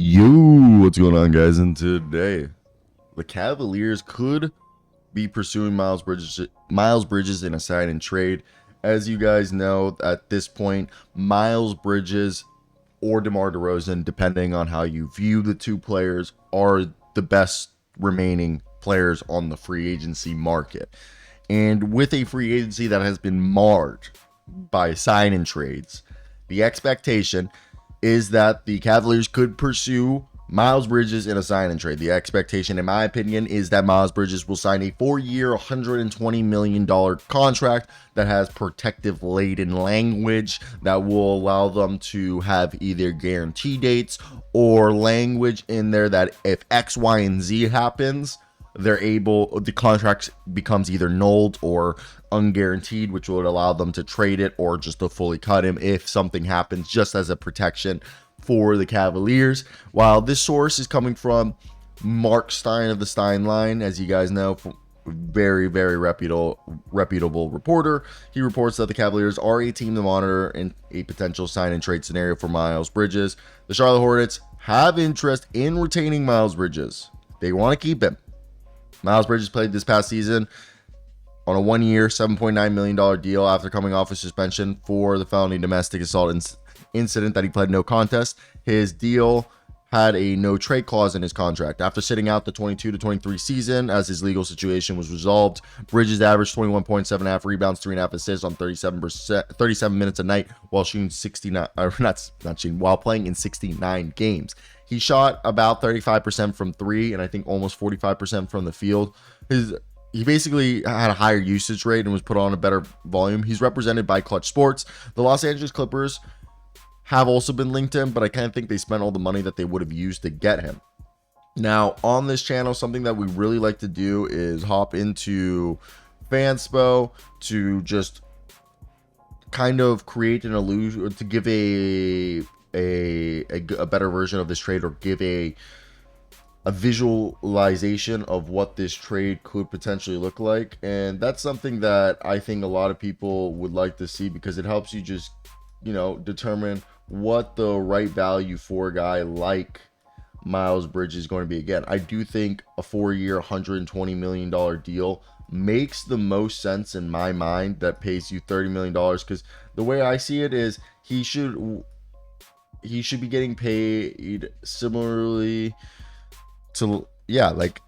Yo, what's going on, guys? And today, the Cavaliers could be pursuing Miles Bridges in a sign and trade. As you guys know, at this point, Miles Bridges or DeMar DeRozan, depending on how you view the two players, are the best remaining players on the free agency market. And with a free agency that has been marred by sign and trades, the expectation is that the Cavaliers could pursue Miles Bridges in a sign and trade. The expectation, in my opinion, is that Miles Bridges will sign a 4-year, $120 million contract that has protective laden language that will allow them to have either guarantee dates or language in there that if X, Y, and Z happens, the contract becomes either nulled or unguaranteed, which would allow them to trade it or just to fully cut him if something happens, just as a protection for the Cavaliers. While this source is coming from Mark Stein of the Stein Line, as you guys know, very reputable reporter, he reports that the Cavaliers are a team to monitor in a potential sign and trade scenario for Miles Bridges. The Charlotte Hornets have interest in retaining Miles Bridges. They want to keep him. Miles Bridges played this past season on a 1-year, $7.9 million deal after coming off a suspension for the felony domestic assault incident that he pled no contest. His deal had a no trade clause in his contract. After sitting out the 22-23 season as his legal situation was resolved, Bridges averaged 21.7 rebounds, 3.5 assists on 37 minutes a night while shooting 69, while playing in 69 games. He shot about 35% from three, and I think almost 45% from the field. He basically had a higher usage rate and was put on a better volume. He's represented by Clutch Sports. The Los Angeles Clippers have also been linked to him, but I kind of think they spent all the money that they would have used to get him. Now, on this channel, something that we really like to do is hop into Fanspo to just kind of create an illusion, to give a better version of this trade, or give a visualization of what this trade could potentially look like. And that's something that I think a lot of people would like to see, because it helps you just, determine what the right value for a guy like Miles Bridges is going to be. Again, I do think a 4-year, $120 million deal makes the most sense in my mind, that pays you $30 million, because the way I see it is he should be getting paid similarly to, like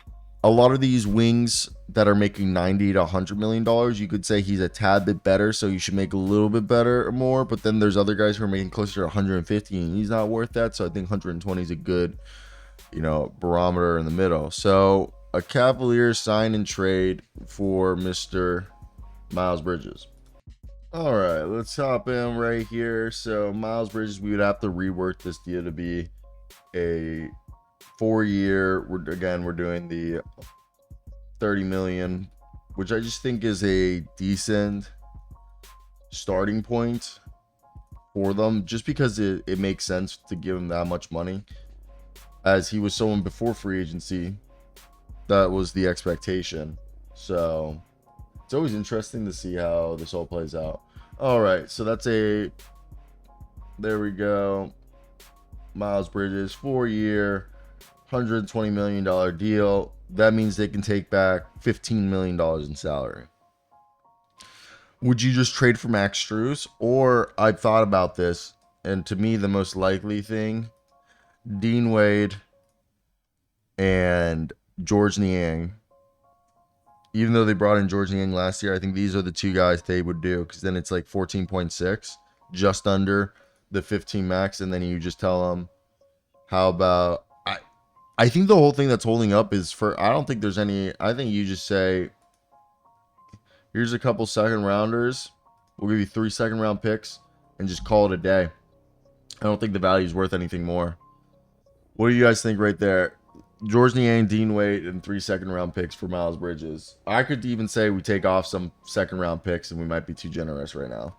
a lot of these wings that are making $90 to $100 million. You could say he's a tad bit better, so you should make a little bit better or more. But then there's other guys who are making closer to 150, and he's not worth that. So I think 120 is a good, barometer in the middle. So a Cavaliers sign and trade for Mr. Miles Bridges. All right, let's hop in right here. So Miles Bridges, we would have to rework this deal to be a 4-year. We're doing the $30 million, which I just think is a decent starting point for them, just because it makes sense to give him that much money, as he was someone before free agency that was the expectation. So it's always interesting to see how this all plays out. All right, so there we go. Miles Bridges, 4-year, $120 million deal. That means they can take back $15 million in salary. Would you just trade for Max Strus? Or I've thought about this, and to me, the most likely thing, Dean Wade and George Niang. Even though they brought in George Niang last year, I think these are the two guys they would do, because then it's like 14.6, just under the 15 max, and then you just tell them, how about, I think the whole thing that's holding up is I don't think there's any, I think you just say, here's a couple second rounders, we'll give you 3 second round picks, and just call it a day. I don't think the value is worth anything more. What do you guys think right there? George Niang, Dean Wade, and 3 second round picks for Miles Bridges. I could even say we take off some second round picks, and we might be too generous right now.